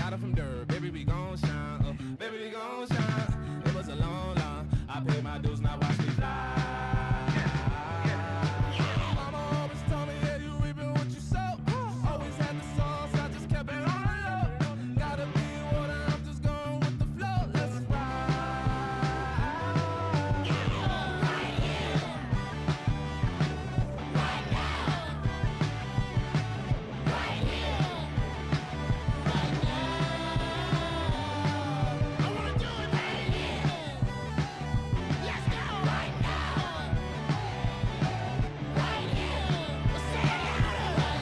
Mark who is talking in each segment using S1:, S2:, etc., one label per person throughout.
S1: got it from dirt. Baby, we gon' shine. Baby, we gon' shine. It was a long line. I paid my dues, now watch me fly. Mama always told me, yeah, you reaping what you sow. Always had the sauce, I just kept it on the low. Gotta be water, I'm just going with the flow. Let's ride. Right here. Right now. Right here. Right now. I wanna do it right here. Let's go right now. Right here. Let's say it louder.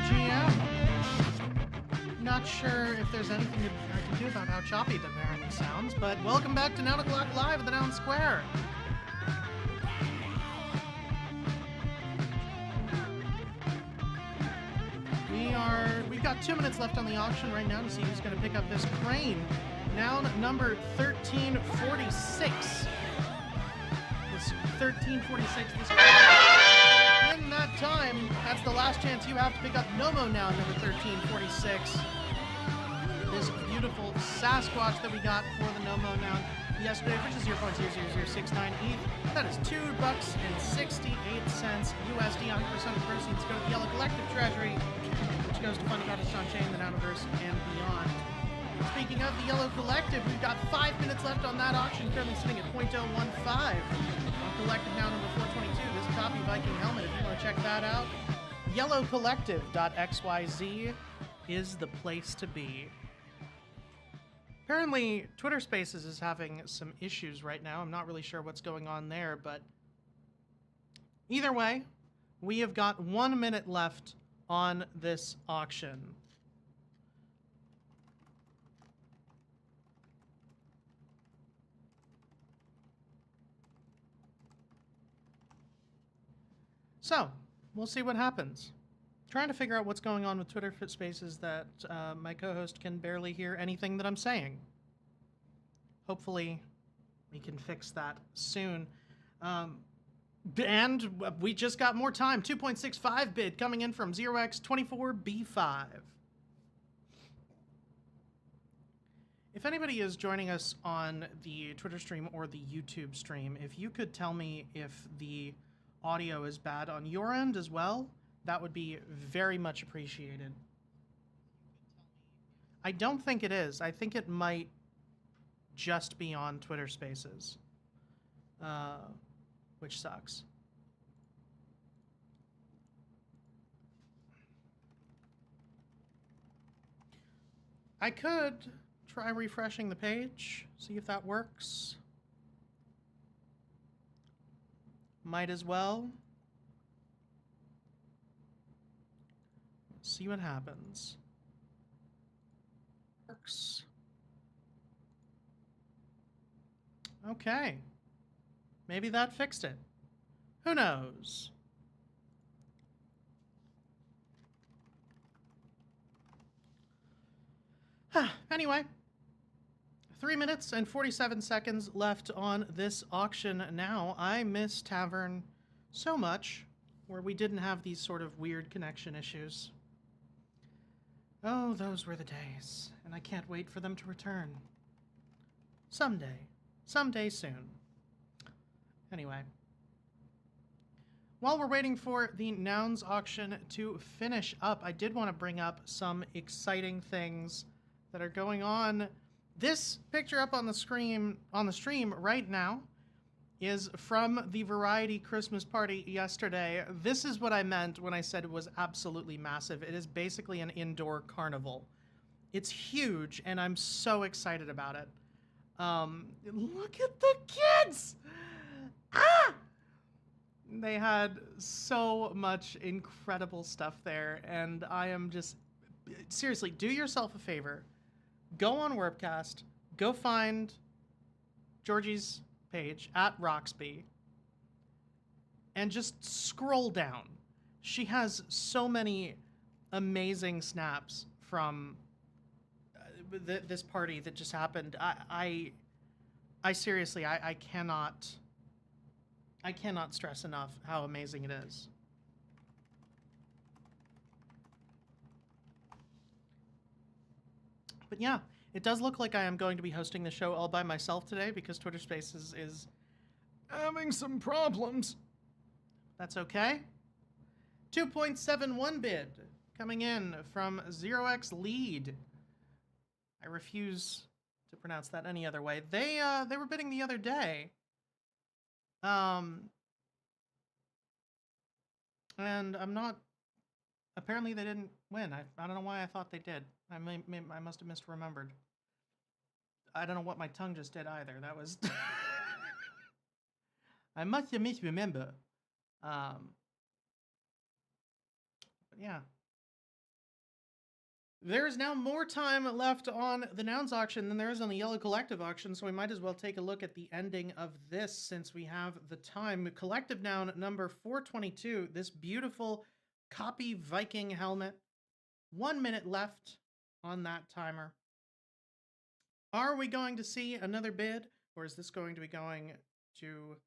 S2: GM. Not sure if there's anything I can do about how choppy the apparently sounds, but welcome back to Noun O'Clock Live at the Noun Square. We've got 2 minutes left on the auction right now to see who's going to pick up this crane. Noun number 1346. This 1346. In that time, that's the last chance you have to pick up Nomo Noun number 1346. This beautiful Sasquatch that we got for the Nomo Noun yesterday, which is 0.00069 ETH. That is $2.68 USD. 100% of the proceeds go to the Yellow Collective Treasury, which goes to fund artists on chain, the Nouniverse, and beyond. Speaking of the Yellow Collective, we've got 5 minutes left on that auction, currently sitting at 0.015. On Collective Noun number 422, this Copy Viking helmet, if you want to check that out, yellowcollective.xyz is the place to be. Apparently, Twitter Spaces is having some issues right now. I'm not really sure what's going on there, but either way, we have got 1 minute left on this auction. So, we'll see what happens. Trying to figure out what's going on with Twitter Spaces that my co-host can barely hear anything that I'm saying. Hopefully, we can fix that soon. And we just got more time. 2.65 bid coming in from 0x24B5. If anybody is joining us on the Twitter stream or the YouTube stream, if you could tell me if the audio is bad on your end as well, that would be very much appreciated. I don't think it is. I think it might just be on Twitter Spaces, which sucks. I could try refreshing the page, see if that works. Might as well. See what happens. Works. Okay. Maybe that fixed it. Who knows? Anyway, 3 minutes and 47 seconds left on this auction now. I miss Tavern so much, where we didn't have these sort of weird connection issues. Oh, those were the days, and I can't wait for them to return. Someday. Someday soon. Anyway. While we're waiting for the Nouns auction to finish up, I did want to bring up some exciting things that are going on. This picture up on the stream right now is from the Variety Christmas party yesterday. This is what I meant when I said it was absolutely massive. It is basically an indoor carnival. It's huge, and I'm so excited about it. Look at the kids! Ah! They had so much incredible stuff there, and I am just... Seriously, do yourself a favor. Go on Warpcast, go find Georgie's page, @Roxby, and just scroll down. She has so many amazing snaps from this party that just happened. I seriously, I cannot stress enough how amazing it is. But yeah, it does look like I am going to be hosting the show all by myself today because Twitter Spaces is having some problems. That's okay. 2.71 bid coming in from 0x Lead. I refuse to pronounce that any other way. They were bidding the other day. And I'm not. Apparently, they didn't win. I don't know why I thought they did. I must have misremembered. I don't know what my tongue just did either. That was. I must have misremembered. But yeah. There's now more time left on the Nouns auction than there is on the Yellow Collective auction, so we might as well take a look at the ending of this since we have the time. Collective Noun number 422, this beautiful copy Viking helmet. 1 minute left on that timer. Are we going to see another bid, or is this going to be going to,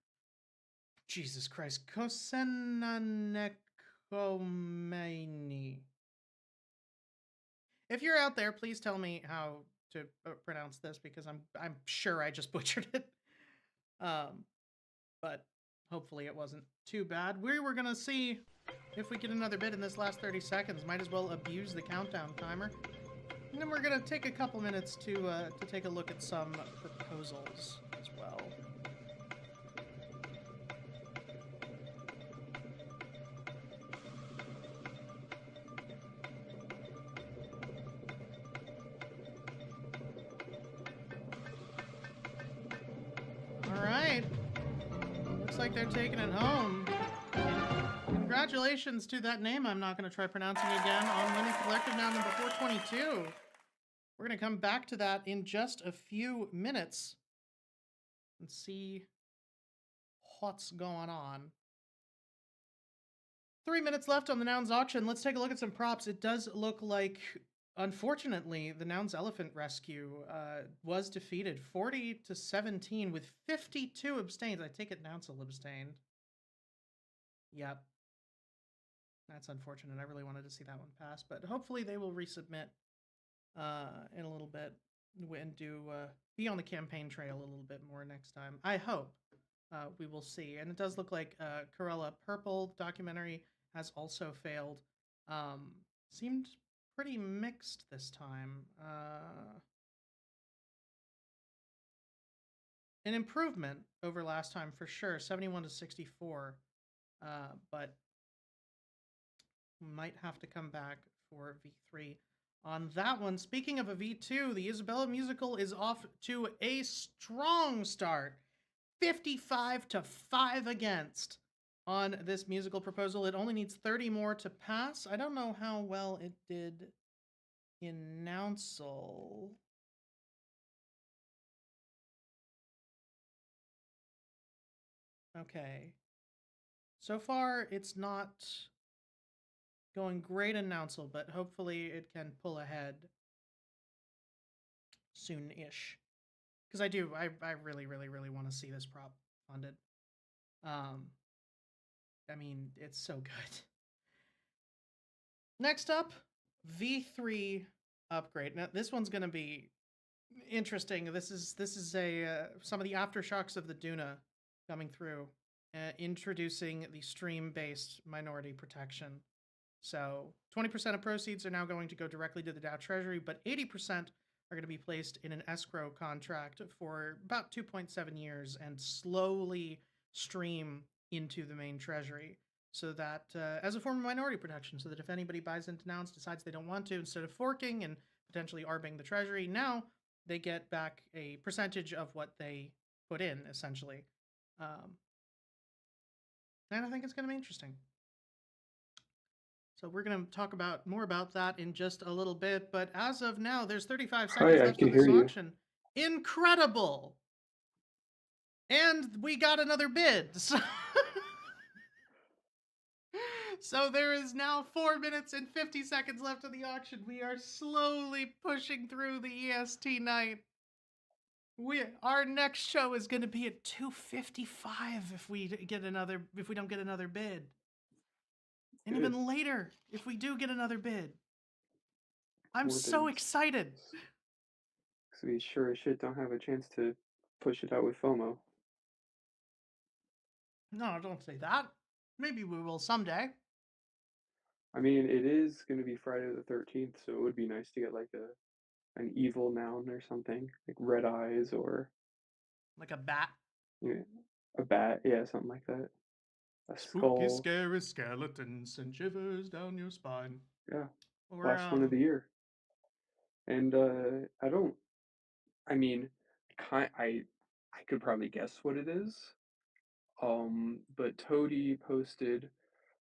S2: Jesus Christ, Kosenanekomeni? If you're out there, please tell me how to pronounce this because I'm sure I just butchered it. But hopefully it wasn't too bad. We were gonna see if we get another bid in this last 30 seconds. Might as well abuse the countdown timer. And then we're gonna take a couple minutes to take a look at some proposals as well. All right. Looks like they're taking it home. Congratulations to that name I'm not going to try pronouncing again on winning Collective Noun number 422. We're going to come back to that in just a few minutes and see what's going on. 3 minutes left on the Nouns auction. Let's take a look at some props. It does look like, unfortunately, the Nouns Elephant Rescue was defeated 40-17 with 52 abstains. I take it Nouns will abstain. Yep. That's unfortunate. I really wanted to see that one pass, but hopefully they will resubmit in a little bit and do be on the campaign trail a little bit more next time. I hope. We will see. And it does look like Corella Purple documentary has also failed. Seemed pretty mixed this time. An improvement over last time for sure, 71-64. But might have to come back for V3 on that one. Speaking of a V2, the Isabella musical is off to a strong start. 55-5 against on this musical proposal. It only needs 30 more to pass. I don't know how well it did in Nounsel. Okay. So far, it's not going great in Nounsel, but hopefully it can pull ahead soon-ish. Because I really, really, really want to see this prop funded. I mean, it's so good. Next up, V3 upgrade. Now, this one's going to be interesting. This is a some of the aftershocks of the Duna coming through, introducing the stream-based minority protection. So 20% of proceeds are now going to go directly to the DAO Treasury, but 80% are going to be placed in an escrow contract for about 2.7 years and slowly stream into the main treasury. So that, as a form of minority protection, so that if anybody buys into Nouns, decides they don't want to, instead of forking and potentially arbing the treasury, now they get back a percentage of what they put in, essentially. And I think it's going to be interesting. So we're going to talk more about that in just a little bit. But as of now, there's 35 seconds left on this auction. Incredible! And we got another bid. So there is now 4 minutes and 50 seconds left of the auction. We are slowly pushing through the EST night. Our next show is going to be at 2:55 if we don't get another bid. And even later if we do get another bid. I'm so excited.
S3: 'cause we sure as shit don't have a chance to push it out with FOMO.
S2: No, don't say that. Maybe we will someday.
S3: I mean, it is gonna be Friday the 13th, so it would be nice to get like an evil noun or something, like red eyes or
S2: Like a bat.
S3: you know, a bat, yeah, something like that. A
S2: Spooky,
S3: skull,
S2: scary skeletons send shivers down your spine.
S3: yeah,
S2: Or,
S3: last one of the year. And I don't, I mean, kind I could probably guess what it is. But Toady posted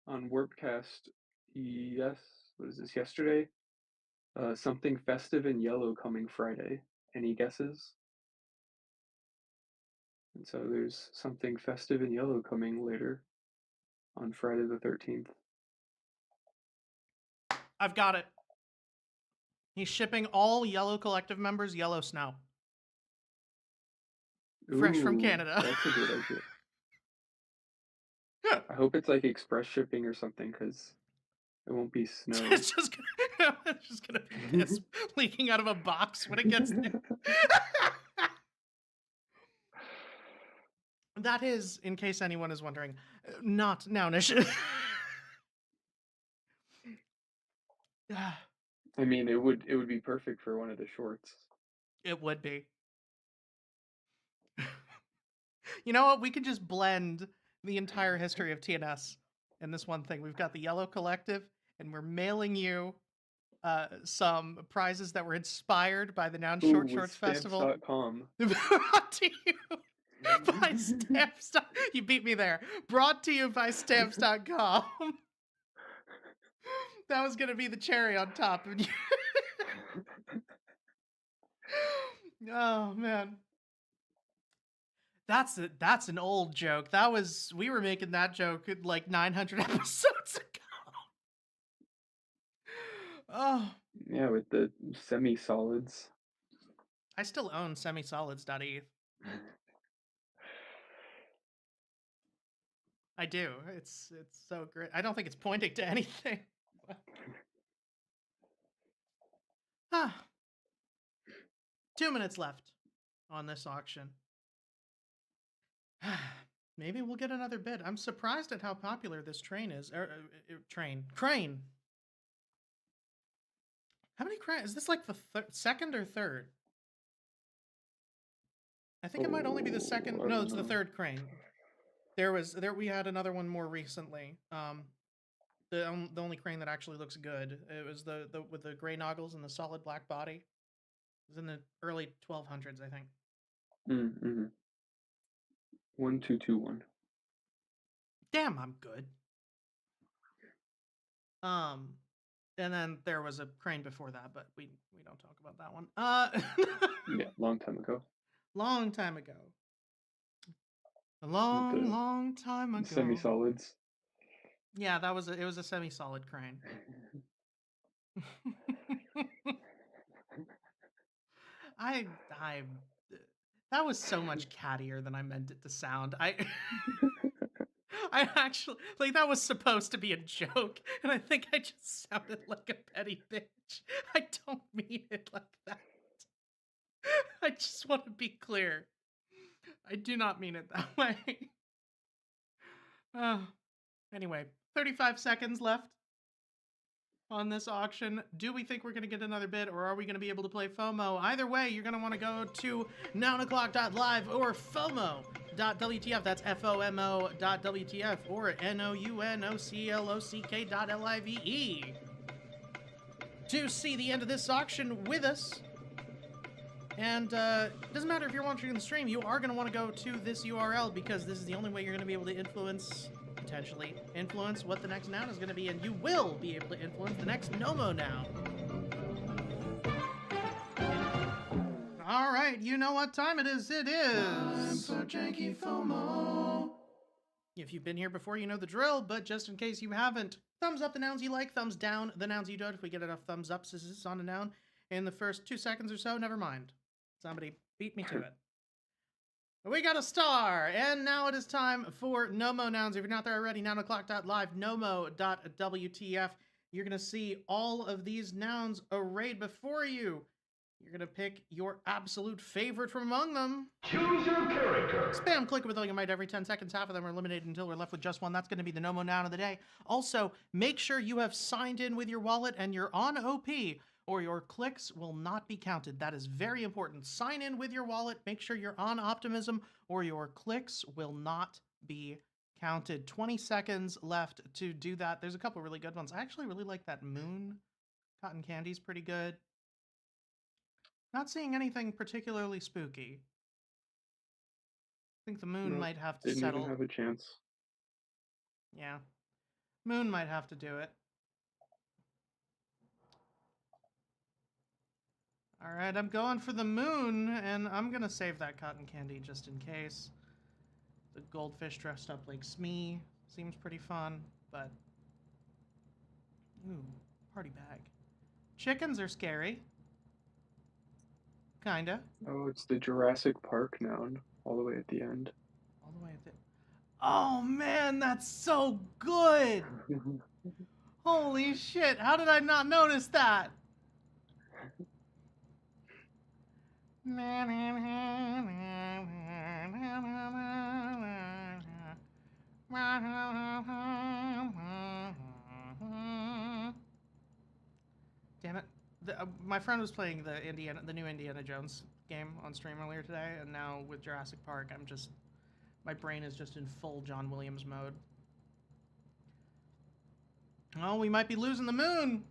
S3: on Warpcast, yes, what is this, yesterday? Something festive and yellow coming Friday. Any guesses? And so there's something festive and yellow coming later on Friday the 13th.
S2: I've got it. He's shipping all Yellow Collective members yellow snow. Fresh from
S3: Ooh,
S2: Canada.
S3: that's a good idea. I hope it's like express shipping or something, because it won't be snow.
S2: it's just gonna be piss leaking out of a box when it gets there. That is, in case anyone is wondering, not nounish.
S3: I mean, it would be perfect for one of the shorts.
S2: It would be. You know what? We could just blend the entire history of TNS in this one thing. We've got the Yellow Collective, and we're mailing you some prizes that were inspired by the Noun Short
S3: Ooh,
S2: Shorts
S3: with
S2: Festival.
S3: Stamps.com.
S2: Brought to you by Stamps. You beat me there. Brought to you by Stamps.com. That was going to be the cherry on top. Oh, man. That's an old joke. We were making that joke like 900 episodes ago. Oh.
S3: Yeah, with the semi-solids.
S2: I still own semisolids.eth. I do. It's so great. I don't think it's pointing to anything. Ah. 2 minutes left on this auction. Maybe we'll get another bid. I'm surprised at how popular this train is. Crane. How many cranes? Is this like the second or third? I think it might only be the second. No, it's the third crane. We had another one more recently. The only crane that actually looks good. It was the with the gray noggles and the solid black body. It was in the early 1200s, I think.
S3: Mm-hmm. 1221.
S2: Damn, I'm good. And then there was a crane before that, but we don't talk about that one.
S3: Yeah, long time ago.
S2: Long time ago. A long time ago.
S3: Semi-solids.
S2: Yeah, it was a semi-solid crane. That was so much cattier than I meant it to sound. I actually, like, that was supposed to be a joke, and I think I just sounded like a petty bitch. I don't mean it like that. I just want to be clear. I do not mean it that way. Anyway, 35 seconds left on this auction. Do we think we're going to get another bid, or are we going to be able to play FOMO? Either way, you're going to want to go to nounoclock.live or FOMO.WTF. That's FOMO.WTF or NOUNOCLOCK.LIVE to see the end of this auction with us. And it doesn't matter if you're watching the stream, you are going to want to go to this URL because this is the only way you're going to be able to potentially influence what the next noun is going to be, and you will be able to influence the next Nomo noun. All right, you know what time it is. It is
S1: Time for Janky FOMO.
S2: If you've been here before, you know the drill, but just in case you haven't, thumbs up the nouns you like, thumbs down the nouns you don't. If we get enough thumbs ups on a noun in the first 2 seconds or so, never mind. Somebody beat me to it. We got a star, and now it is time for Nomo nouns. If you're not there already, nounoclock.live, nomo.wtf. You're going to see all of these nouns arrayed before you. You're going to pick your absolute favorite from among them.
S4: Choose your character.
S2: Spam click with all you might every 10 seconds. Half of them are eliminated until we're left with just one. That's going to be the Nomo Noun of the day. Also, make sure you have signed in with your wallet and you're on OP, or your clicks will not be counted. That is very important. Sign in with your wallet. Make sure you're on Optimism, or your clicks will not be counted. 20 seconds left to do that. There's a couple really good ones. I actually really like that Moon. Cotton Candy's pretty good. Not seeing anything particularly spooky. I think the Moon might have to
S3: Didn't
S2: settle.
S3: even have a chance.
S2: Yeah. Moon might have to do it. All right, I'm going for the Moon, and I'm going to save that Cotton Candy just in case. The goldfish dressed up like Smee seems pretty fun, but... Ooh, party bag. Chickens are scary. Kinda.
S3: Oh, it's the Jurassic Park noun, all the way at the end.
S2: All the way at the... Oh, man, that's so good! Holy shit, how did I not notice that? Damn it. My friend was playing the new Indiana Jones game on stream earlier today, and now with Jurassic Park, my brain is just in full John Williams mode. Oh, we might be losing the Moon.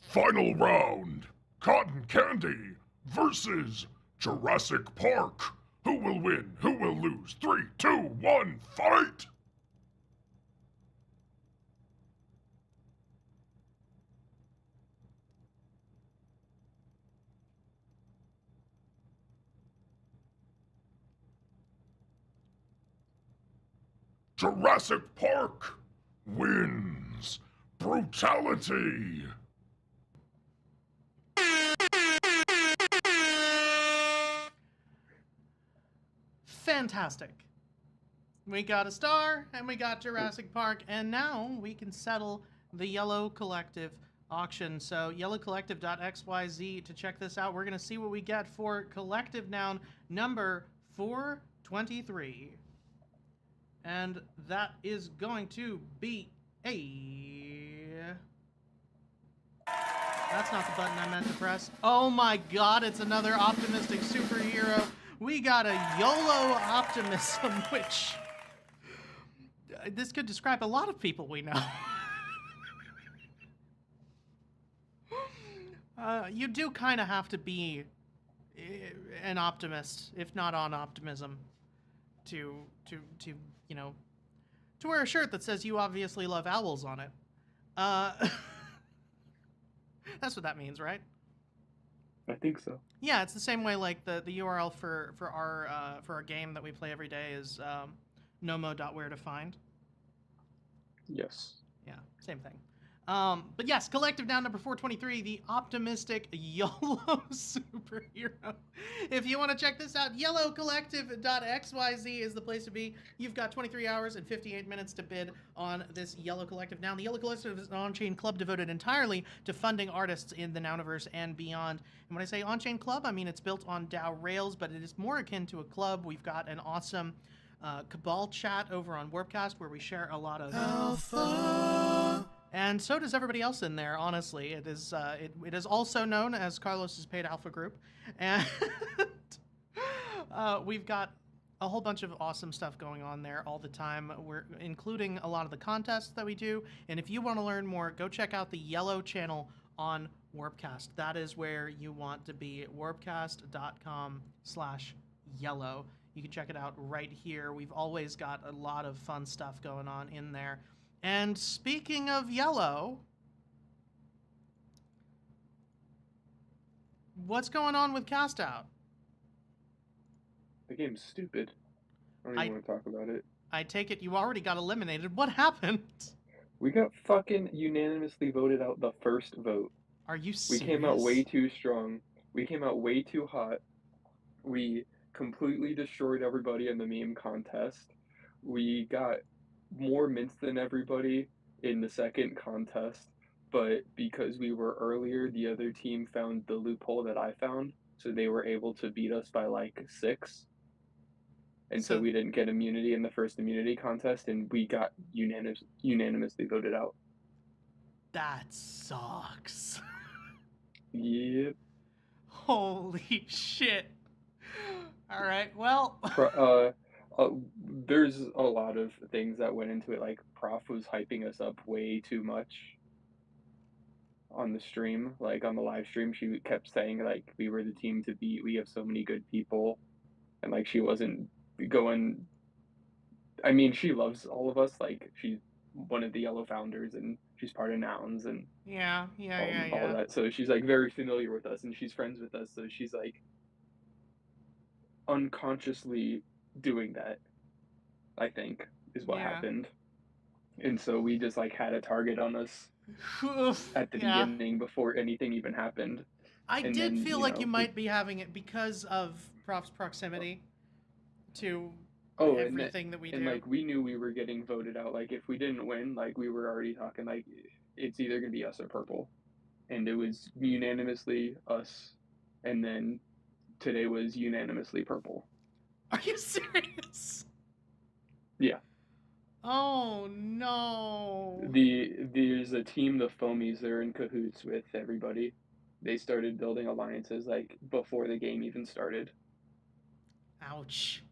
S4: Final round. Cotton Candy versus Jurassic Park. Who will win? Who will lose? 3, 2, 1, fight! Jurassic Park wins. Brutality.
S2: Fantastic. We got a star, and we got Jurassic Park, and now we can settle the Yellow Collective auction. So yellowcollective.xyz to check this out. We're going to see what we get for collective noun number 423. And that is going to be a... That's not the button I meant to press. Oh my god, it's another optimistic superhero. We got a YOLO optimism, which... This could describe a lot of people we know. You do kind of have to be an optimist, if not on optimism, to you know, to wear a shirt that says you obviously love owls on it. That's what that means, right?
S3: I think so.
S2: Yeah, it's the same way like the URL for our game that we play every day is nomo.where-to-find.
S3: Yes.
S2: Yeah, same thing. But yes, collective noun number 423, the optimistic YOLO superhero. If you want to check this out, yellowcollective.xyz is the place to be. You've got 23 hours and 58 minutes to bid on this Yellow Collective noun. The Yellow Collective is an on-chain club devoted entirely to funding artists in the Nouniverse and beyond. And when I say on-chain club, I mean it's built on DAO Rails, but it is more akin to a club. We've got an awesome Cabal chat over on Warpcast where we share a lot of alpha. And so does everybody else in there, honestly. It is it is also known as Carlos's Paid Alpha Group. And we've got a whole bunch of awesome stuff going on there all the time. We're including a lot of the contests that we do. And if you want to learn more, go check out the Yellow channel on Warpcast. That is where you want to be, warpcast.com/yellow. You can check it out right here. We've always got a lot of fun stuff going on in there. And speaking of Yellow, what's going on with Cast Out?
S3: The game's stupid. I don't even want to talk about it.
S2: I take it you already got eliminated. What happened?
S3: We got fucking unanimously voted out the first vote.
S2: Are you serious?
S3: We came out way too strong. We came out way too hot. We completely destroyed everybody in the meme contest. We got more mints than everybody in the second contest. but because we were earlier, the other team found the loophole that I found, so they were able to beat us by like 6. And so
S2: So
S3: we didn't get immunity in the first immunity contest, and we got unanimously voted out.
S2: that sucks.
S3: Yep.
S2: Holy shit. All right. Well,
S3: There's a lot of things that went into it. Like Prof was hyping us up way too much on the stream. Like on the live stream, she kept saying like we were the team to beat. We have so many good people, and like she wasn't going. I mean, she loves all of us. Like she's one of the Yellow founders, and she's part of Nouns and all
S2: yeah.
S3: that. So she's like very familiar with us, and she's friends with us. So she's like unconsciously doing that. I think is what
S2: Yeah.
S3: happened. And so we just like had a target on us
S2: Oof,
S3: at the
S2: yeah.
S3: beginning before anything even happened.
S2: I
S3: And
S2: did
S3: then,
S2: feel like you might be having it because of Prof's proximity to
S3: oh,
S2: everything that we
S3: and
S2: do.
S3: like we knew we were getting voted out. Like if we didn't win, like we were already talking like it's either gonna be us or purple. And it was unanimously us. And then today was unanimously purple.
S2: Are you serious?
S3: Yeah.
S2: Oh no.
S3: There's a team, the Foamies, they're in cahoots with everybody. They started building alliances like before the game even started.
S2: Ouch.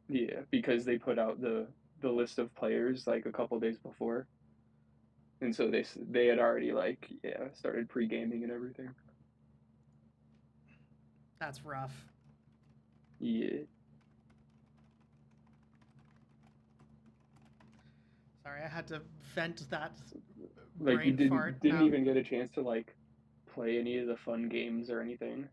S3: Yeah, because they put out the list of players like a couple days before, and so they had already like started pre-gaming and everything.
S2: That's rough.
S3: Yeah,
S2: Sorry, I had to vent that
S3: like you
S2: brain fart
S3: didn't
S2: out.
S3: even get a chance to like play any of the fun games or anything.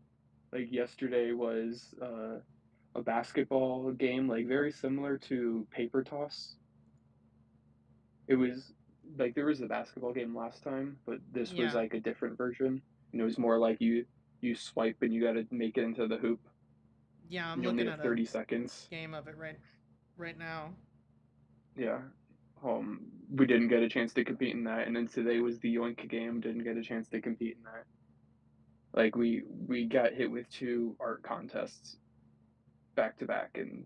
S3: Like yesterday was a basketball game, like very similar to paper toss. It was like there was a basketball game last time, but this was
S2: Yeah.
S3: like a different version. And it was more like you swipe and you got to make it into the hoop.
S2: Yeah, I'm
S3: You only
S2: looking
S3: have
S2: at a
S3: 30 seconds.
S2: game of it right now.
S3: Yeah. We didn't get a chance to compete in that, and then today was the Yoink game. Didn't get a chance to compete in that. Like we got hit with 2 art contests back to back, and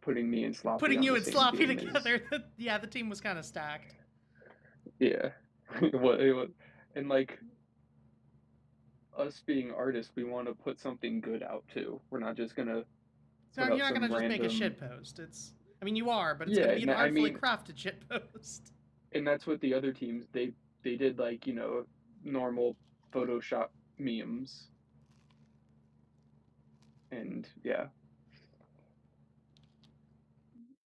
S3: putting me and Sloppy
S2: Putting
S3: on
S2: you
S3: the
S2: and
S3: same
S2: Sloppy
S3: team is
S2: together, yeah, the team was kind of stacked.
S3: yeah. It was, and like us being artists, we want to put something good out too. We're not just gonna
S2: So
S3: put
S2: you're
S3: out
S2: not gonna
S3: some
S2: just make a
S3: random.
S2: shit post. I mean, you are, but it's
S3: Yeah,
S2: gonna be an
S3: and I
S2: artfully
S3: mean,
S2: crafted shit post.
S3: and that's what the other teams they did like normal Photoshop memes, and yeah,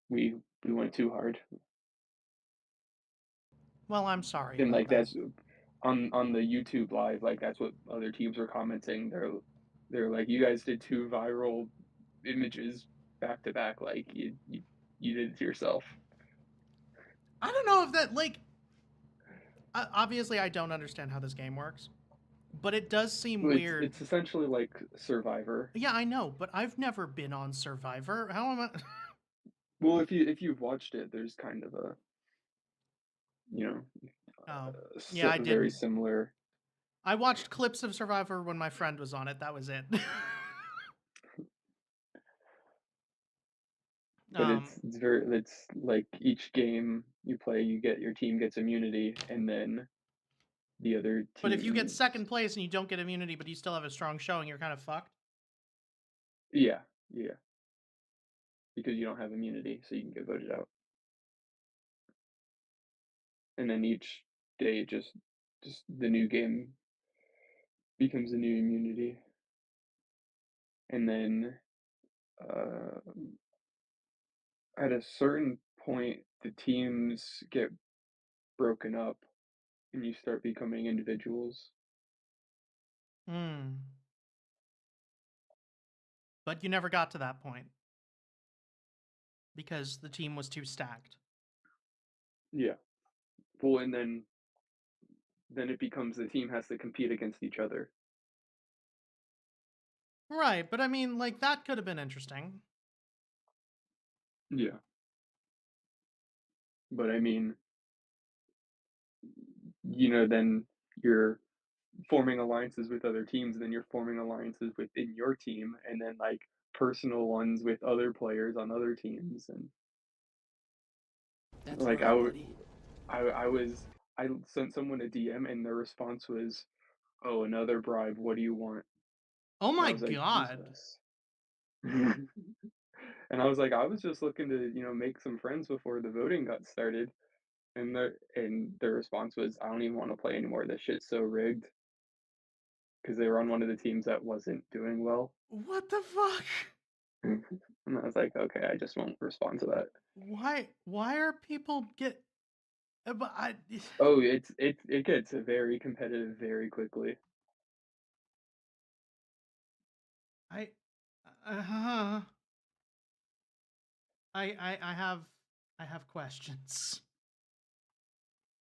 S3: we went too hard,
S2: Well, I'm sorry
S3: and
S2: about
S3: like
S2: that.
S3: that's on the YouTube live, like that's what other teams were commenting. They're like, you guys did 2 viral images back to back, like you did it to yourself.
S2: I don't know if that obviously I don't understand how this game works, but it does seem
S3: Well,
S2: weird.
S3: it's essentially like Survivor.
S2: Yeah, I know, but I've never been on Survivor. How am I?
S3: Well, if you've watched it, there's kind of a you know
S2: Oh, yeah, I
S3: very
S2: didn't.
S3: similar.
S2: I watched clips of Survivor when my friend was on it. That was it.
S3: But
S2: um,
S3: it's like each game you play, your team gets immunity, and then the other
S2: but if you get
S3: team,
S2: second place and you don't get immunity, but you still have a strong showing, you're kind of fucked.
S3: yeah, yeah, because you don't have immunity, so you can get voted out. And then each day, just the new game becomes a new immunity, and then uh, at a certain point, the teams get broken up, and you start becoming individuals.
S2: Hmm. But you never got to that point because the team was too stacked.
S3: Yeah. Well, and then it becomes the team has to compete against each other.
S2: Right, but I mean, like, that could have been interesting.
S3: Yeah. But I mean, then you're forming alliances with other teams, and then you're forming alliances within your team, and then like personal ones with other players on other teams, and
S1: That's
S3: like
S1: right, buddy.
S3: I sent someone a DM, and their response was, "Oh, another bribe. What do you want?"
S2: Oh
S3: And I
S2: my
S3: was like,
S2: god.
S3: Jesus. And I was like, I was just looking to, make some friends before the voting got started. And their response was, I don't even want to play anymore. This shit's so rigged because they were on one of the teams that wasn't doing well.
S2: What the fuck?
S3: And I was like, okay, I just won't respond to that.
S2: Why are people but I
S3: Oh, it gets very competitive very quickly.
S2: I uh, I have questions.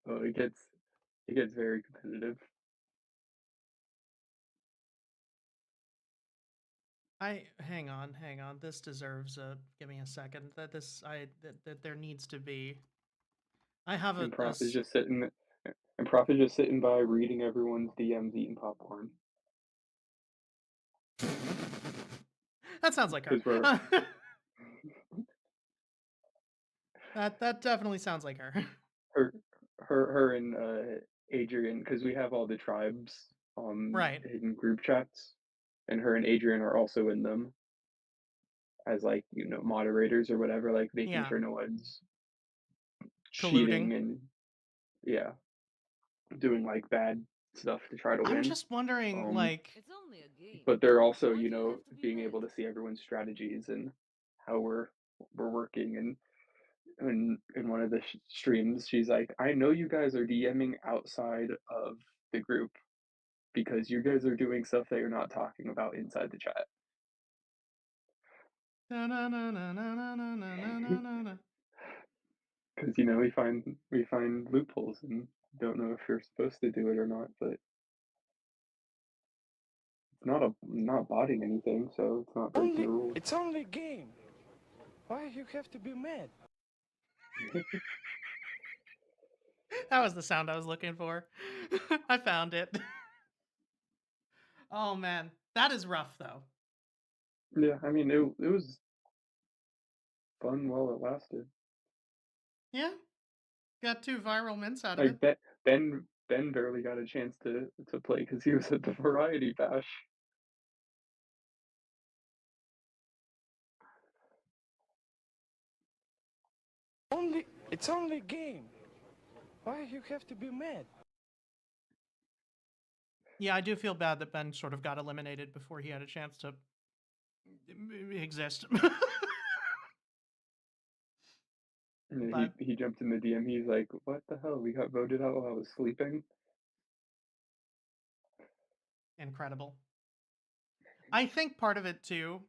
S3: Oh, it gets very competitive.
S2: Hang on. This deserves a give me a second. That there needs to be. I have
S3: And Prof is just sitting by reading everyone's DMs, eating popcorn
S2: That sounds like her.
S3: because we're
S2: That definitely sounds like her.
S3: her her and Adrian, because we have all the tribes
S2: Right.
S3: in group chats, and her and Adrian are also in them as like moderators or whatever, like making
S2: Yeah.
S3: sure no one's
S2: Colluding.
S3: cheating and yeah, doing like bad stuff to try to
S2: I'm
S3: win.
S2: just wondering,
S3: Um,
S2: like,
S5: It's only a game.
S3: but they're also,
S5: Why do you have to be
S3: being
S5: mad?
S3: able to see everyone's strategies and how we're working. And in one of the streams, she's like, "I know you guys are DMing outside of the group because you guys are doing stuff that you're not talking about inside the chat."
S2: na na na na na na na na na na na.
S3: Because we find loopholes and don't know if you're supposed to do it or not, but it's not botting anything, so it's not breaking the rules.
S1: It's only a game. Why you have to be mad?
S2: That was the sound I was looking for. I found it. Oh man, that is rough though.
S3: Yeah, I mean it was fun while it lasted.
S2: Yeah, got 2 viral mints out of it.
S3: Like Ben barely got a chance to play because he was at the variety bash.
S1: It's only a game. Why you have to be mad?
S2: Yeah, I do feel bad that Ben sort of got eliminated before he had a chance to exist.
S3: And
S2: But
S3: he jumped in the DM. He's like, "What the hell? We got voted out while I was sleeping."
S2: incredible. I think part of it too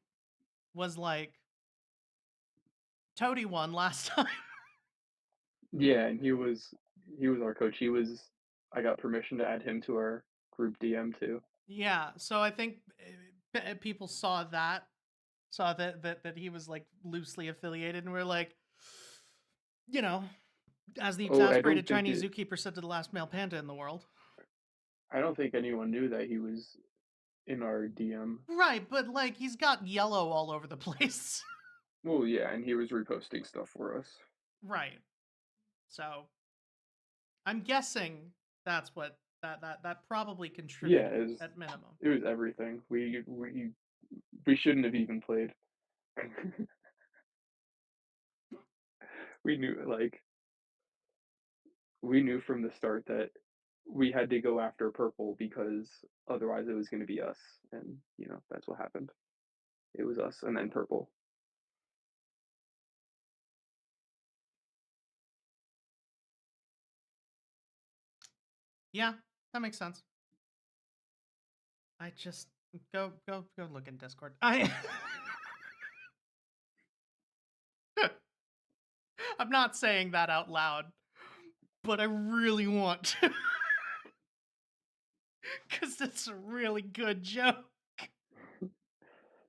S2: was like Toady won last time.
S3: Yeah, and he was our coach. I got permission to add him to our group DM too.
S2: Yeah, so I think people saw that he was like loosely affiliated, and we're like, you know, as the
S3: Oh,
S2: exasperated Chinese zookeeper said to the last male panda in the world.
S3: I don't think anyone knew that he was in our DM.
S2: Right, but like he's got yellow all over the place.
S3: Well, yeah, and he was reposting stuff for us.
S2: Right. So I'm guessing that's what that probably
S3: Yeah,
S2: contributed at minimum.
S3: it was everything. We shouldn't have even played. We knew we knew from the start that we had to go after purple because otherwise it was going to be us, and that's what happened. It was us and then purple.
S2: Yeah, that makes sense. I just go look in Discord. I'm not saying that out loud, but I really want to. Because it's a really good joke.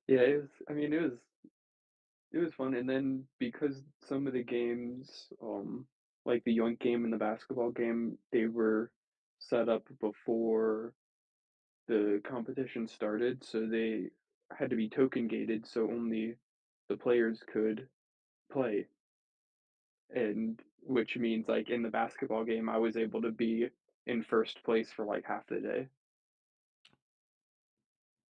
S3: Yeah, I mean, it was fun, and then because some of the games, like the yoink game and the basketball game, they were set up before the competition started, so they had to be token gated, so only the players could play. And which means like in the basketball game, I was able to be in first place for like half the day,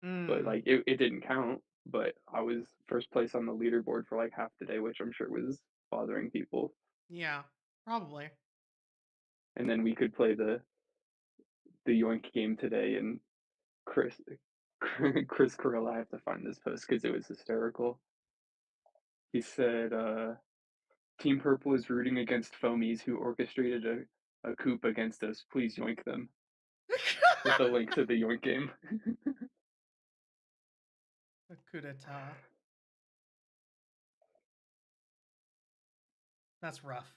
S3: but
S2: Mm,
S3: like it didn't count. But I was first place on the leaderboard for like half the day, which I'm sure was bothering people.
S2: yeah, probably.
S3: And then we could play the Yoink game today, and Chris Chris Carell, I have to find this post because it was hysterical. He said, Team Purple is rooting against foamies who orchestrated a coup against us. Please yoink them. With a link to the Yoink game.
S2: A coup d'etat. That's rough.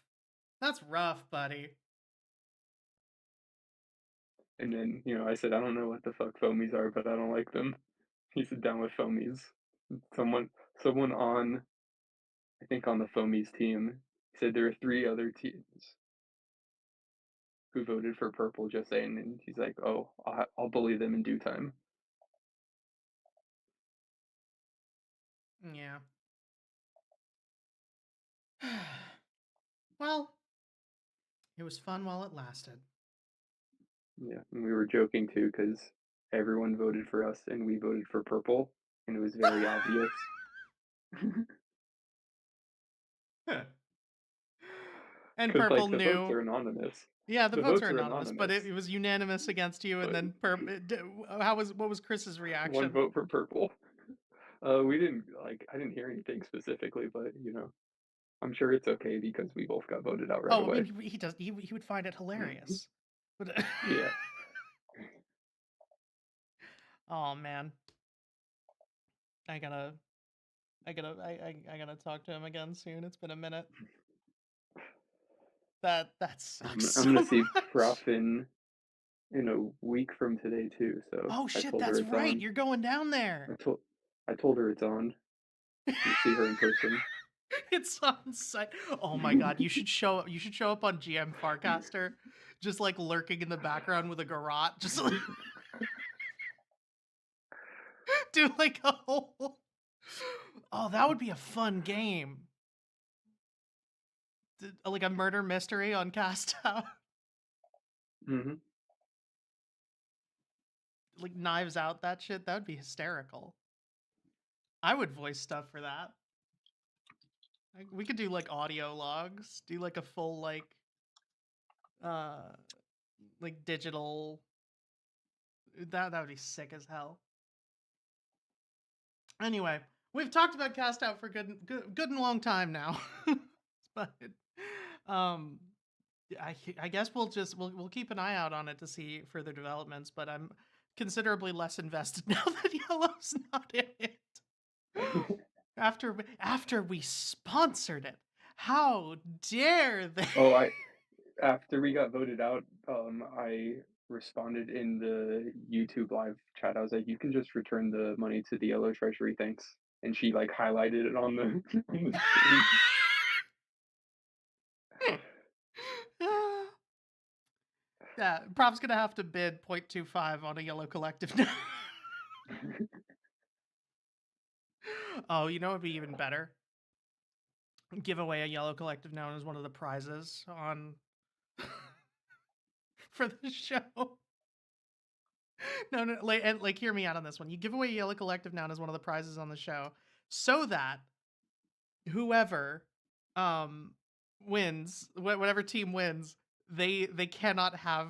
S2: That's rough, buddy.
S3: And then, I said, I don't know what the fuck foamies are, but I don't like them. He said, down with foamies. Someone on, I think on the foamies team, said there are 3 other teams who voted for purple, just saying, and he's like, oh, I'll bully them in due time.
S2: Yeah. Well, it was fun while it lasted.
S3: Yeah, and we were joking too, because everyone voted for us and we voted for purple, and it was very obvious.
S2: And
S3: Because,
S2: Purple
S3: like, the votes
S2: knew.
S3: are anonymous.
S2: Yeah, the
S3: The
S2: votes are
S3: votes are
S2: anonymous, but
S3: anonymous,
S2: it was unanimous against you. And
S3: but
S2: then what was Chris's
S3: one
S2: reaction?
S3: vote for purple. We didn't, I didn't hear anything specifically, but, I'm sure it's okay because we both got voted out right
S2: Oh, I
S3: away.
S2: mean, he would find it hilarious. But
S3: Yeah.
S2: oh man, I gotta I gotta talk to him again soon. It's been a minute. That sucks
S3: I'm
S2: so
S3: gonna see
S2: much.
S3: Prof in a week from today too, so
S2: Oh
S3: I
S2: shit,
S3: told her
S2: that's
S3: it's
S2: right.
S3: on.
S2: You're going down there.
S3: I told her it's on. We'll see her in person.
S2: It's on site. Oh my god, you should show up. You should show up on GM Farcaster, just like lurking in the background with a garrote, just like, do like a whole. Oh, that would be a fun game. Like a murder mystery on Cast Out.
S3: Hmm.
S2: Like Knives Out, that shit. That would be hysterical. I would voice stuff for that. We could do like audio logs, do like a full uh like digital. That would be sick as hell. Anyway, we've talked about Cast Out for good and long time now. But um I guess we'll keep an eye out on it to see further developments, but I'm considerably less invested now that Yellow's not in it. After we sponsored it. How dare they?
S3: Oh, after we got voted out, I responded in the YouTube live chat. I was like, "You can just return the money to the Yellow Treasury, thanks." And she like highlighted it on the, on the screen.
S2: Yeah, Prof's gonna have to bid 0.25 on a Yellow Collective now. Oh, you know what'd be even better? Give away a Yellow Collective Noun as one of the prizes on for the show. No, like hear me out on this one. You give away a Yellow Collective Noun as one of the prizes on the show, so that whoever um wins, whatever team wins, they cannot have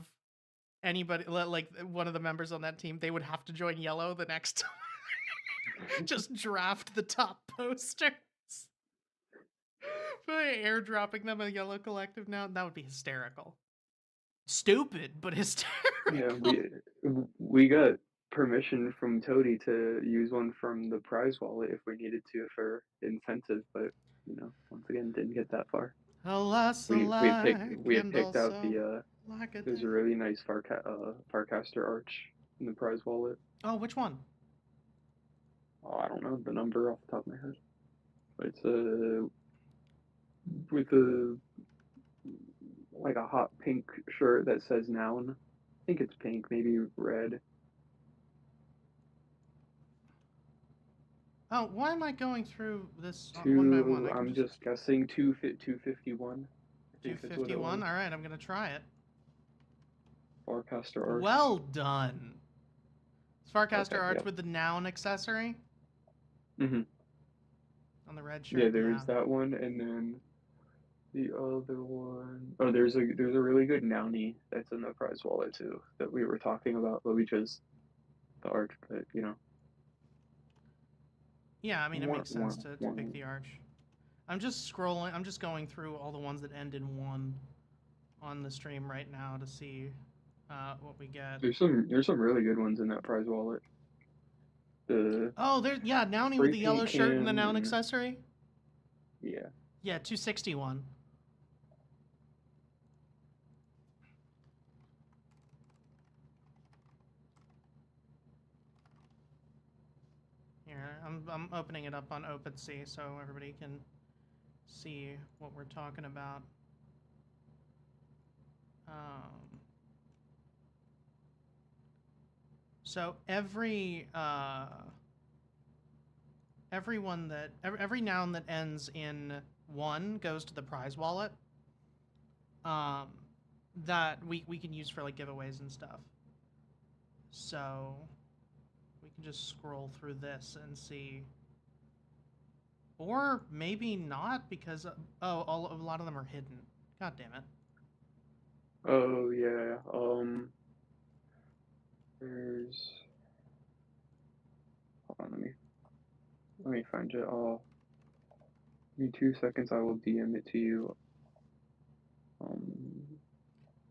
S2: anybody like one of the members on that team. They would have to join Yellow the next time. Just draft the top posters. By airdropping them a Yellow Collective Noun, that would be hysterical. Stupid, but
S3: Yeah,
S2: hysterical.
S3: we got permission from Toady to use one from the prize wallet if we needed to for incentive, but once again, didn't get that far.
S2: Alas,
S3: We
S2: alike,
S3: had
S2: and
S3: picked out
S2: also
S3: the
S2: like a
S3: there's
S2: day.
S3: a really nice Farcaster arch in the prize wallet.
S2: Oh, which one?
S3: Oh, I don't know the number off the top of my head, but it's with a like a hot pink shirt that says noun. think it's pink, maybe red.
S2: Oh, why am I going through this one by one? I can
S3: I'm
S2: just
S3: just guessing 251. I think that's what it
S2: 251.
S3: was.
S2: All right, I'm gonna try it.
S3: Farcaster Arch.
S2: Well done. Farcaster
S3: Okay,
S2: Arch
S3: yep.
S2: with the noun accessory
S3: Mm-hmm.
S2: on the red
S3: Yeah,
S2: shirt.
S3: there's that one, and then the other one. Oh, there's a really good Nounie that's in the prize wallet too that we were talking about, but we chose the arch. But
S2: Yeah, I mean it makes sense to pick
S3: one.
S2: the arch. I'm just scrolling. I'm just going through all the ones that end in 1 on the stream right now to see what we get.
S3: There's some really good ones in that prize wallet. The
S2: Oh, there's Nounie with
S3: spray
S2: the yellow
S3: paint
S2: shirt and the
S3: can,
S2: noun accessory.
S3: yeah.
S2: Yeah, 261. Here, I'm opening it up on OpenSea so everybody can see what we're talking about. So every every noun that ends in 1 goes to the prize wallet. That we can use for like giveaways and stuff. So we can just scroll through this and see. Or maybe not because a lot of them are hidden. God damn it.
S3: Oh yeah. There's. Hold on, let me find it. Give me 2 seconds. I will DM it to you.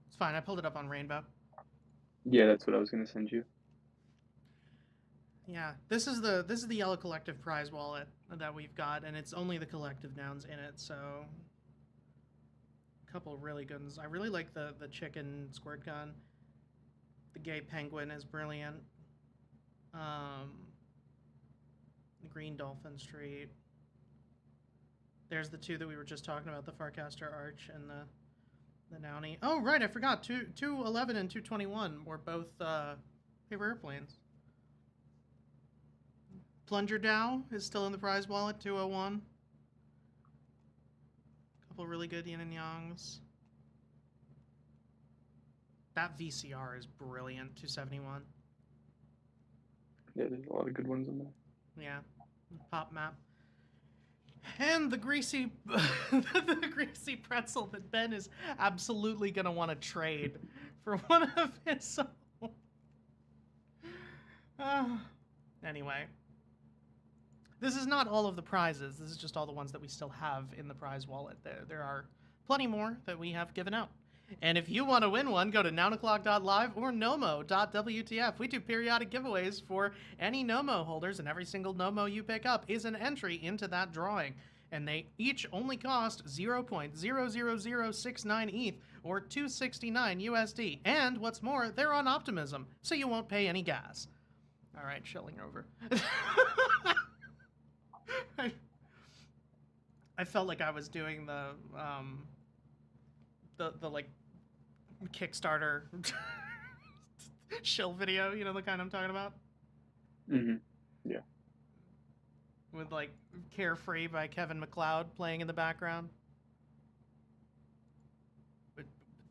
S2: It's fine. I pulled it up on Rainbow.
S3: Yeah, that's what I was gonna send you.
S2: Yeah, this is the Yellow Collective prize wallet that we've got, and it's only the collective nouns in it. So a couple really good ones. I really like the chicken squirt gun. The gay penguin is brilliant. The green dolphin street. There's the 2 that we were just talking about, the Farcaster Arch and the Nounie. Oh, right, I forgot. 211 and 221 were both paper airplanes. Plunger Dow is still in the prize wallet, 201. Couple really good yin and yangs. That VCR is brilliant, 271.
S3: Yeah, there's a lot of good ones in there.
S2: Yeah, pop map. And the greasy, the greasy pretzel that Ben is absolutely gonna want to trade for one of his own. Anyway, this is not all of the prizes. This is just all the ones that we still have in the prize wallet. There are plenty more that we have given out. And if you want to win one, go to nounoclock.live or nomo.wtf. We do periodic giveaways for any Nomo holders, and every single Nomo you pick up is an entry into that drawing. And they each only cost 0.00069 ETH or 269 USD. And what's more, they're on Optimism, so you won't pay any gas. All right, shilling over. I felt like I was doing the like Kickstarter shill video, you know, the kind I'm talking about?
S3: Mm-hmm. Yeah.
S2: With like Carefree by Kevin MacLeod playing in the background.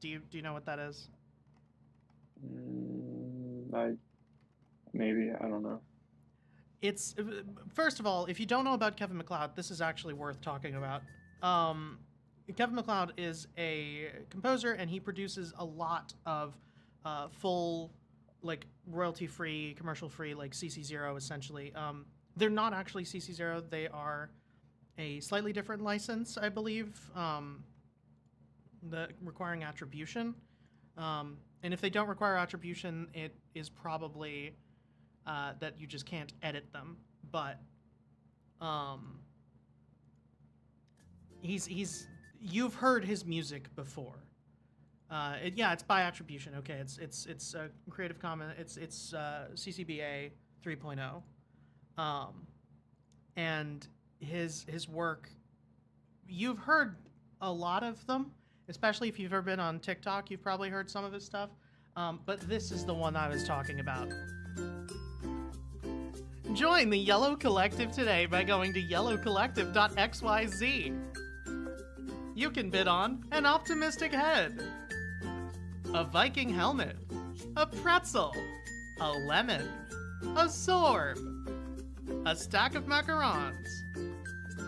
S2: Do you know what that is?
S3: I don't know.
S2: It's first of all, if you don't know about Kevin MacLeod, this is actually worth talking about. Kevin MacLeod is a composer, and he produces a lot of full, like royalty-free, commercial-free, like CC0 essentially. They're not actually CC0; they are a slightly different license, I believe, the requiring attribution. And if they don't require attribution, it is probably that you just can't edit them. But you've heard his music before. It's by attribution. Okay, it's Creative Commons. It's CC BY 3.0. And his work, you've heard a lot of them, especially if you've ever been on TikTok. You've probably heard some of his stuff. But this is the one I was talking about. Join the Yellow Collective today by going to yellowcollective.xyz. You can bid on an optimistic head, a Viking helmet, a pretzel, a lemon, a sorb, a stack of macarons,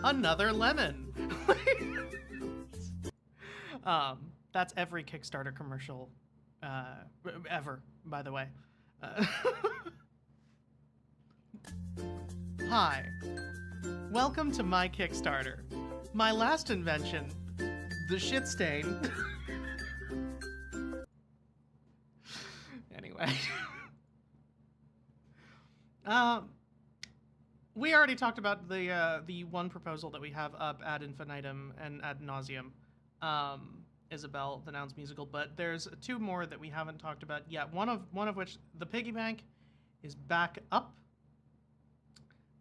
S2: another lemon. That's every Kickstarter commercial ever, by the way. Hi. Welcome to my Kickstarter. My last invention, the shit stain. Anyway. We already talked about the one proposal that we have up ad infinitum and ad nauseum, Isabel, the Nouns musical, but there's two more that we haven't talked about yet. One of which, the piggy bank, is back up.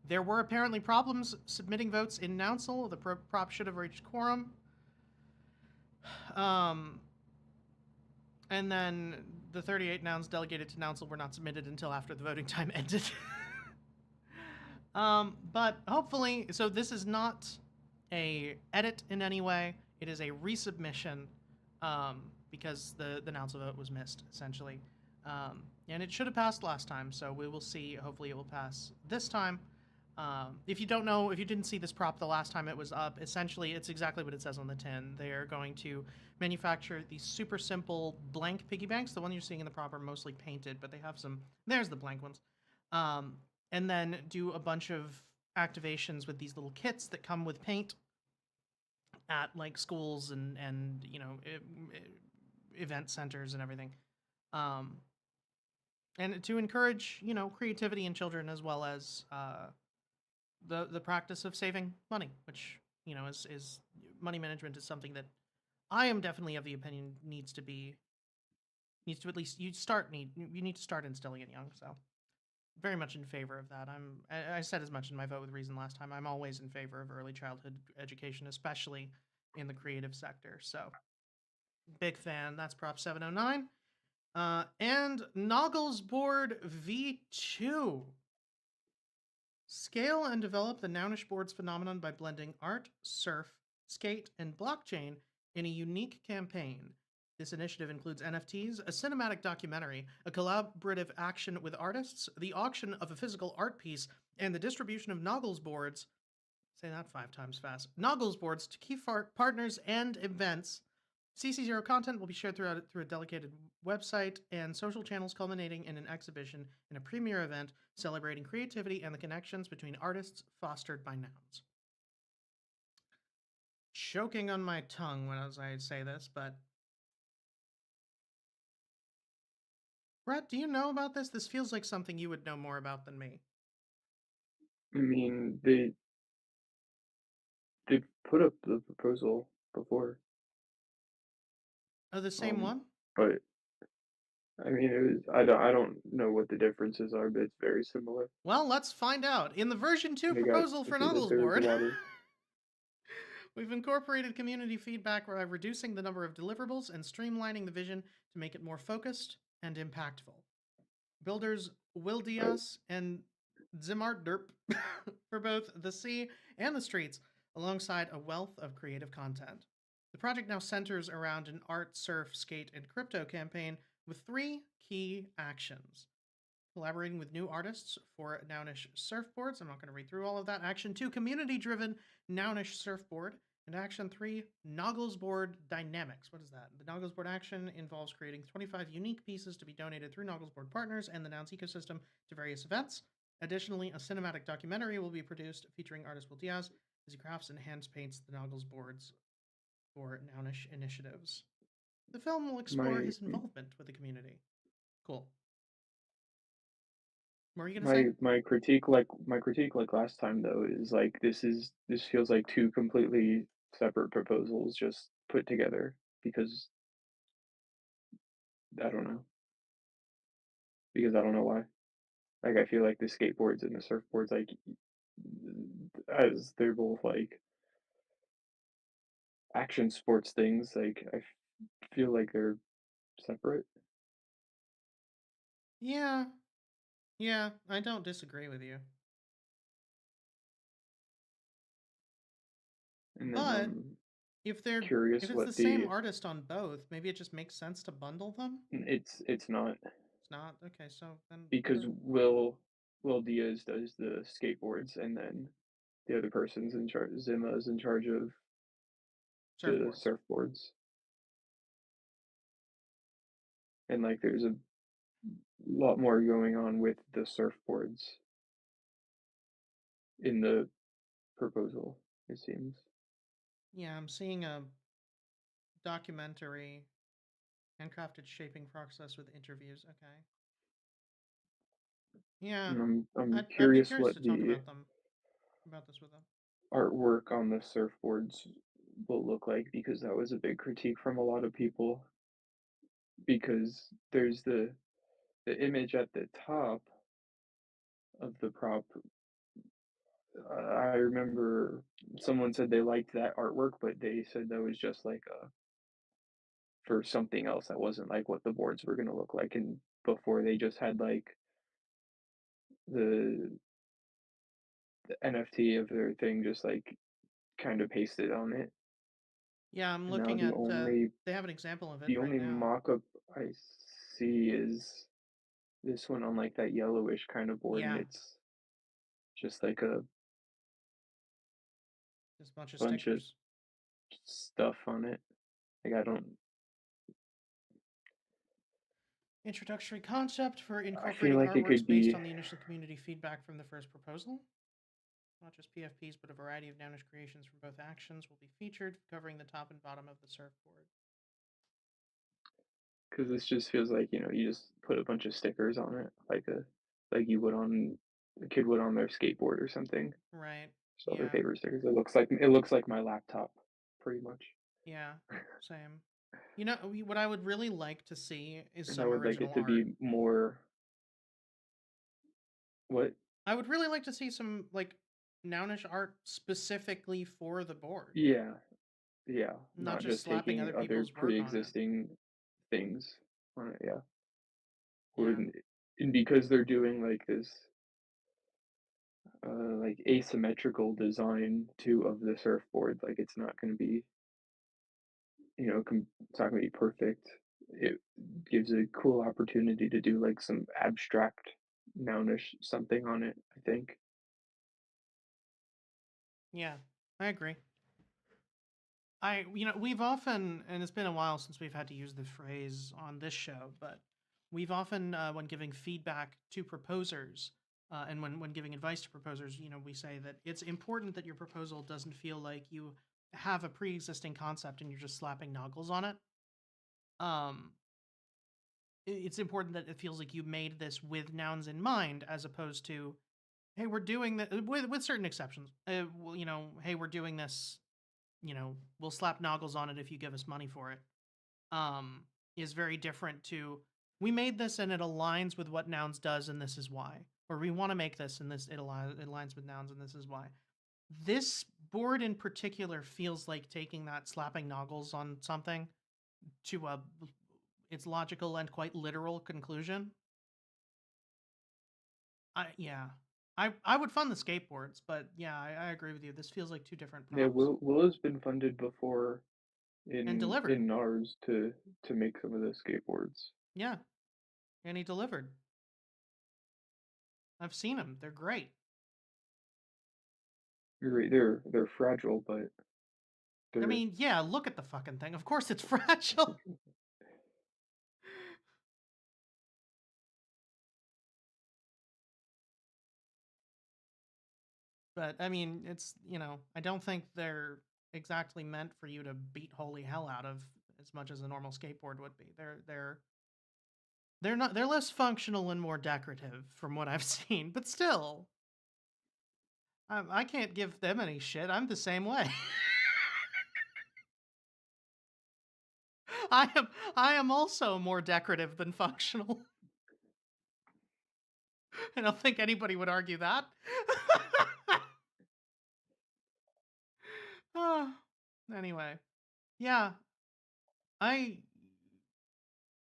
S2: There were apparently problems submitting votes in Nouncil. The prop should have reached quorum. And then the 38 nouns delegated to Nouncil were not submitted until after the voting time ended. But hopefully, so this is not a edit in any way. It is a resubmission, because the Nouncil vote was missed, essentially. And it should have passed last time, so we will see. Hopefully it will pass this time. If you don't know, if you didn't see this prop the last time it was up, essentially it's exactly what it says on the tin. They are going to manufacture these super simple blank piggy banks. The one you're seeing in the prop are mostly painted, but they have some, there's the blank ones. And then do a bunch of activations with these little kits that come with paint at like schools and you know, event centers and everything. And to encourage, you know, creativity in children, as well as the practice of saving money, which, you know, is money management is something that I am definitely of the opinion needs to at least you need to start instilling it young. So very much in favor of that. I said as much in my vote with reason last time. I'm always in favor of early childhood education, especially in the creative sector. So big fan. That's Prop 709. And Noggles Board V2. Scale and develop the Nounish boards phenomenon by blending art, surf, skate, and blockchain in a unique campaign. This initiative includes NFTs, a cinematic documentary, a collaborative action with artists, the auction of a physical art piece, and the distribution of Noggles boards. Say that 5 times fast. Noggles boards to key partners and events. CC0 content will be shared through a dedicated website and social channels, culminating in an exhibition and a premiere event celebrating creativity and the connections between artists fostered by nouns. Choking on my tongue when I say this, but Brett, do you know about this? This feels like something you would know more about than me.
S3: I mean, they put up the proposal before.
S2: Oh, the same one?
S3: But I mean, it was, I don't know what the differences are, but it's very similar.
S2: Well, let's find out. In the version 2
S3: They
S2: proposal
S3: got,
S2: for
S3: I think that
S2: Noggles
S3: there was
S2: board,
S3: water.
S2: we've incorporated community feedback by reducing the number of deliverables and streamlining the vision to make it more focused and impactful. Builders Will Diaz and Zimart Derp for both the sea and the streets, alongside a wealth of creative content. The project now centers around an art, surf, skate, and crypto campaign with 3 key actions. Collaborating with new artists for Nounish surfboards. I'm not going to read through all of that. Action 2, community-driven Nounish surfboard. And Action 3, Noggles board dynamics. What is that? The Noggles board action involves creating 25 unique pieces to be donated through Noggles board partners and the Nouns ecosystem to various events. Additionally, a cinematic documentary will be produced featuring artist Will Diaz as he crafts and hand paints the Noggles boards for Nounish initiatives. The film will explore his involvement with the community. Cool. What were you gonna say?
S3: My critique like last time though is like this feels like 2 completely separate proposals just put together because I don't know. Because I don't know why. Like I feel like the skateboards and the surfboards, like as they're both like action sports things, like I feel like they're separate.
S2: Yeah. Yeah, I don't disagree with you.
S3: And then
S2: But
S3: I'm
S2: if
S3: curious
S2: it's the
S3: what
S2: same
S3: the
S2: artist on both, maybe it just makes sense to bundle them?
S3: it's not
S2: It's not? Okay, so then
S3: because Will Diaz does the skateboards and then the other person's in charge. Zima is in charge of the
S2: surfboards.
S3: surfboards, and like there's a lot more going on with the surfboards in the proposal. It seems,
S2: Yeah, I'm seeing a documentary, handcrafted shaping process with interviews. Okay. Yeah,
S3: and I'm
S2: I'd be
S3: curious
S2: curious
S3: what
S2: to talk
S3: the
S2: about this with them.
S3: artwork on the surfboards will look like because that was a big critique from a lot of people because there's the image at the top of the prop. I remember someone said they liked that artwork, but they said that was just like for something else that wasn't like what the boards were gonna look like. And before they just had like the the NFT of their thing just like kind of pasted on it.
S2: Yeah, I'm
S3: And now
S2: looking at they have an example of it
S3: the
S2: right
S3: only
S2: now.
S3: mock-up I see is this one on like that yellowish kind of board, and
S2: Yeah,
S3: it's just like a
S2: just a bunch of
S3: bunch of
S2: stickers.
S3: stuff on it. Like I don't.
S2: Introductory concept for
S3: I feel
S2: incorporating
S3: like it
S2: artworks
S3: could
S2: based
S3: be
S2: on the initial community feedback from the first proposal. Not just PFPs, but a variety of Nounish creations from both actions will be featured, covering the top and bottom of the surfboard.
S3: because this just feels like you just put a bunch of stickers on it, like you would on a kid would on their skateboard or something.
S2: Right.
S3: Just other
S2: Yeah.
S3: paper stickers. It looks like my laptop, pretty much.
S2: Yeah. Same. You know, what I would really like to see is
S3: And I
S2: some
S3: would like it
S2: original
S3: to
S2: art.
S3: be more what?
S2: I would really like to see some like Nounish art specifically for the board,
S3: Yeah, yeah,
S2: not
S3: not
S2: just
S3: just
S2: slapping
S3: taking
S2: other
S3: other
S2: people's work on it.
S3: pre-existing things on it. Yeah,
S2: Yeah.
S3: wouldn't and because they're doing like this like asymmetrical design too of the surfboard, like it's not going to be it's not going to be perfect. It gives a cool opportunity to do like some abstract nounish something on it, I think.
S2: Yeah. I agree. We've often, and it's been a while since we've had to use the phrase on this show, but we've often, when giving feedback to proposers, and when giving advice to proposers, we say that it's important that your proposal doesn't feel like you have a pre-existing concept and you're just slapping noggles on it. Um, it's important that it feels like you made this with nouns in mind, as opposed to, hey, we're doing that with certain exceptions. Well, hey, we're doing this. We'll slap noggles on it if you give us money for it. um, is very different to, we made this and it aligns with what nouns does and this is why, or we want to make this and it aligns with nouns and this is why. This board in particular feels like taking that slapping noggles on something to its logical and quite literal conclusion. Yeah, I would fund the skateboards, but yeah, I agree with you. This feels like two different
S3: Yeah,
S2: props
S3: Will has been funded before
S2: and
S3: in
S2: delivered.
S3: in NARS to make some of the skateboards.
S2: Yeah, and he delivered. I've seen them. They're great.
S3: You're right, they're fragile, but
S2: I
S3: they're
S2: mean, yeah, look at the fucking thing. Of course it's fragile. But I mean, I don't think they're exactly meant for you to beat holy hell out of as much as a normal skateboard would be. They're less functional and more decorative from what I've seen, but still, I can't give them any shit. I'm the same way. I am I am also more decorative than functional. I don't think anybody would argue that. Ah, anyway, yeah, I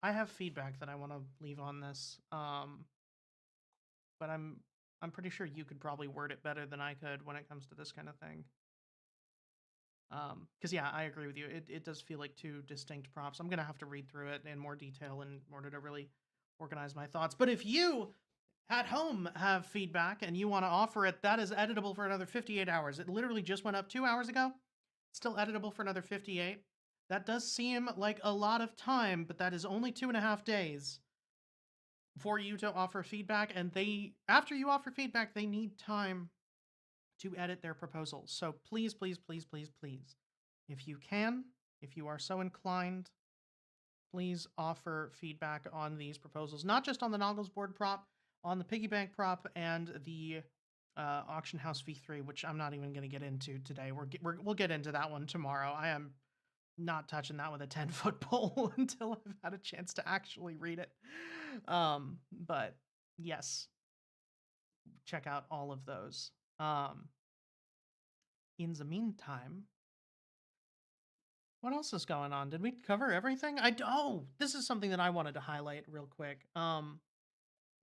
S2: I have feedback that I want to leave on this. But I'm pretty sure you could probably word it better than I could when it comes to this kind of thing. Because yeah, I agree with you. It does feel like two distinct prompts. I'm gonna have to read through it in more detail in order to really organize my thoughts. But if you at home have feedback and you want to offer it, that is editable for another 58 hours. It literally just went up 2 hours ago. Still editable for another 58. That does seem like a lot of time, but that is only 2.5 days for you to offer feedback. And after you offer feedback, they need time to edit their proposals. So please, please, please, please, please, if you can, if you are so inclined, please offer feedback on these proposals, not just on the Noggles board prop, on the piggy bank prop, and the auction house V3, which I'm not even going to get into today. We'll get into that one tomorrow. I am not touching that with a 10-foot pole until I've had a chance to actually read it. But yes, check out all of those. In the meantime, what else is going on? Did we cover everything? This is something that I wanted to highlight real quick.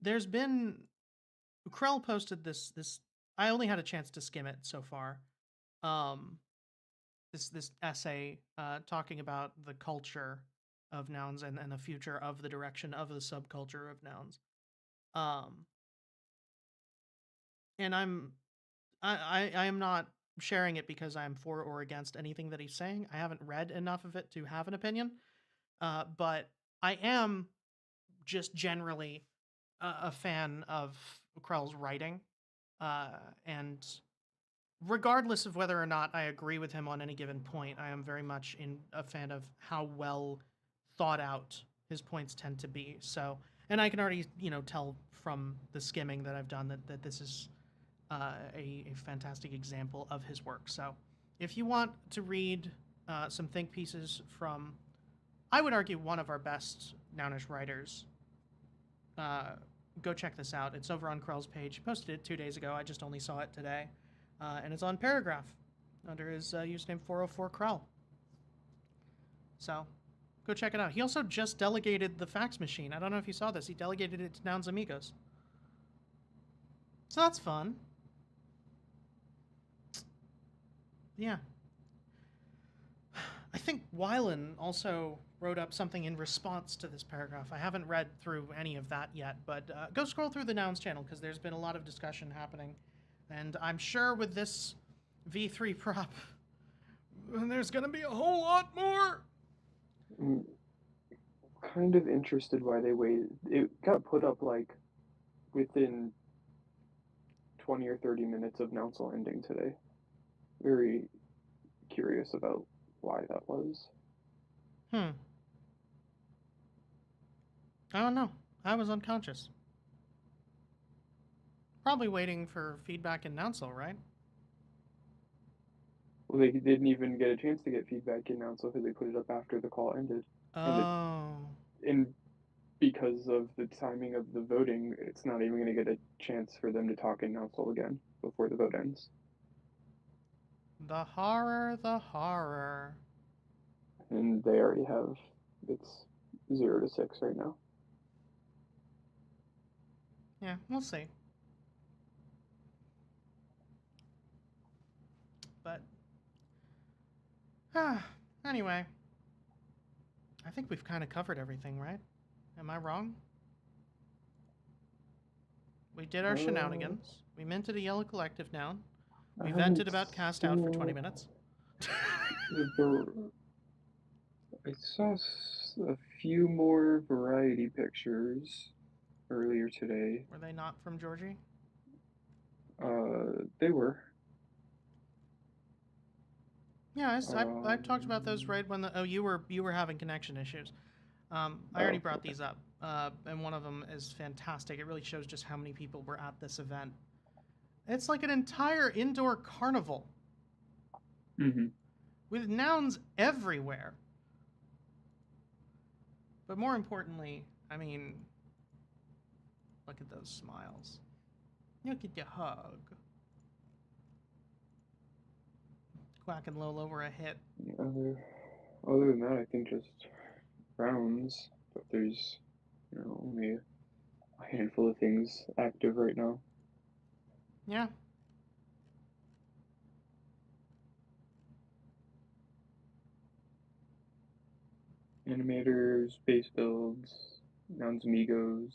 S2: There's been Krell posted this. I only had a chance to skim it so far. This essay talking about the culture of nouns and the future of the direction of the subculture of nouns. And I am not sharing it because I'm for or against anything that he's saying. I haven't read enough of it to have an opinion. But I am just generally a fan of Krell's writing. And regardless of whether or not I agree with him on any given point, I am very much a fan of how well thought out his points tend to be. So, and I can already, tell from the skimming that I've done that this is a fantastic example of his work. So if you want to read some think pieces from, I would argue, one of our best Nounish writers, go check this out. It's over on Krell's page. He posted it 2 days ago. I just only saw it today. And it's on Paragraph under his username 404 Krell. So go check it out. He also just delegated the fax machine. I don't know if you saw this. He delegated it to Nouns Amigos. So that's fun. Yeah. I think Wylan also wrote up something in response to this paragraph. I haven't read through any of that yet, but go scroll through the Nouns channel because there's been a lot of discussion happening. And I'm sure with this V3 prop, there's going to be a whole lot more.
S3: I'm kind of interested why they waited. It got put up like within 20 or 30 minutes of Nouncil ending today. Very curious about why that was.
S2: I don't know. I was unconscious. Probably waiting for feedback in Nouncil, right?
S3: Well, they didn't even get a chance to get feedback in Nouncil because they put it up after the call ended.
S2: Oh.
S3: And because of the timing of the voting, it's not even going to get a chance for them to talk in Nouncil again before the vote ends.
S2: The horror, the horror.
S3: And they already have, it's 0 to 6 right now.
S2: Yeah, we'll see. But, anyway. I think we've kind of covered everything, right? Am I wrong? We did our shenanigans. We minted a yellow collective noun. We vented about Cast Out for 20 minutes.
S3: I saw a few more variety pictures earlier today.
S2: Were they not from Georgie?
S3: They were.
S2: Yeah, I talked about those right when you were having connection issues. I already brought these up, and one of them is fantastic. It really shows just how many people were at this event. It's like an entire indoor carnival with nouns everywhere. But more importantly, I mean, look at those smiles. Look at the hug. Quack and Lolo were a hit.
S3: Other than that, I think just rounds. but there's only a handful of things active right now.
S2: Yeah.
S3: Animators, base builds, Nouns Amigos.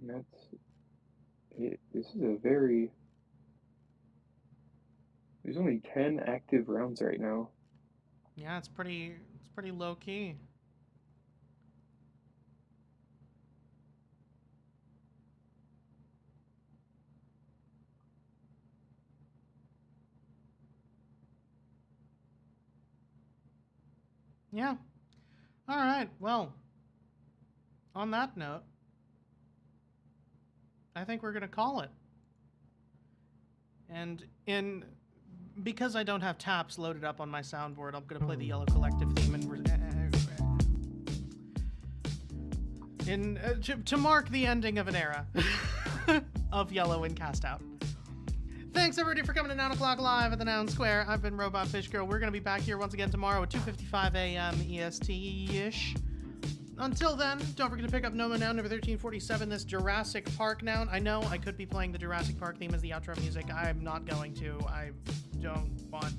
S3: And that's it. This is a very. There's only 10 active rounds right now.
S2: Yeah, it's pretty low key. Yeah. All right. Well, on that note, I think we're going to call it. And because I don't have taps loaded up on my soundboard, I'm going to play the Yellow Collective theme to mark the ending of an era of Yellow and Cast Out. Thanks everybody for coming to 9 o'clock live at the Noun Square. I've been Robot Fish Girl. We're going to be back here once again tomorrow at 2:55 a.m. EST-ish. Until then, don't forget to pick up Noun number 1347, this Jurassic Park noun. I know I could be playing the Jurassic Park theme as the outro music. I'm not going to. I don't want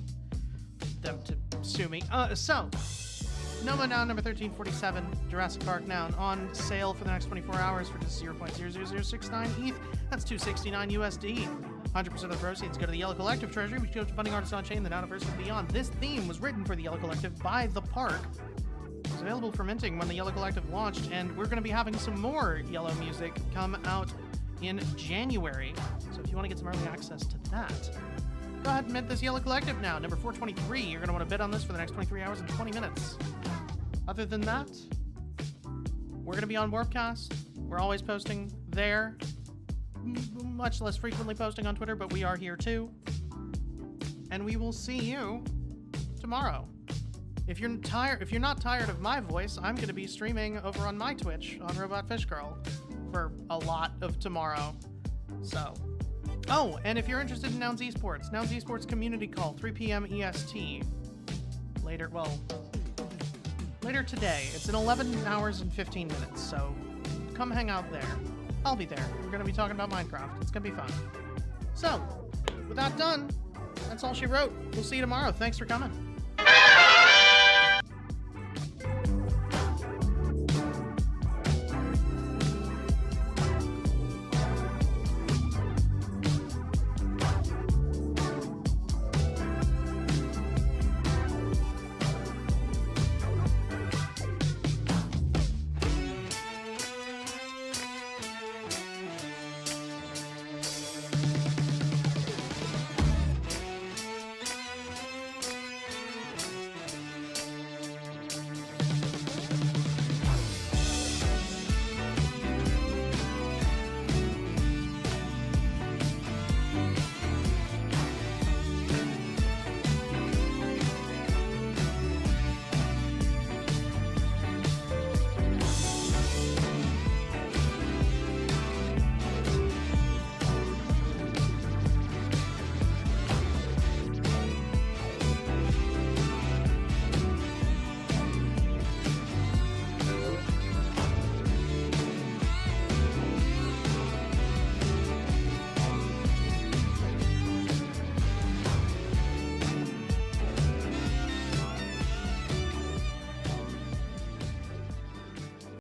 S2: them to sue me. Noun number 1347, Jurassic Park noun, on sale for the next 24 hours for just 0.00069 ETH. That's $269 USD. 100% of the proceeds go to the Yellow Collective Treasury, which goes to funding artists on chain, the Nouniverse, and beyond. This theme was written for the Yellow Collective by The Park. It was available for minting when the Yellow Collective launched, and we're going to be having some more Yellow music come out in January. So if you want to get some early access to that, go ahead and mint this Yellow Collective now. Number 423, you're going to want to bid on this for the next 23 hours and 20 minutes. Other than that, we're going to be on Warpcast. We're always posting there. Much less frequently posting on Twitter, but we are here too. And we will see you tomorrow. If you're not tired of my voice, I'm going to be streaming over on my Twitch on Robot Fish Girl for a lot of tomorrow. So, and if you're interested in Nouns Esports community call, 3 p.m. EST. Later today. It's in 11 hours and 15 minutes, so come hang out there. I'll be there. We're going to be talking about Minecraft. It's going to be fun. So, with that done, that's all she wrote. We'll see you tomorrow. Thanks for coming.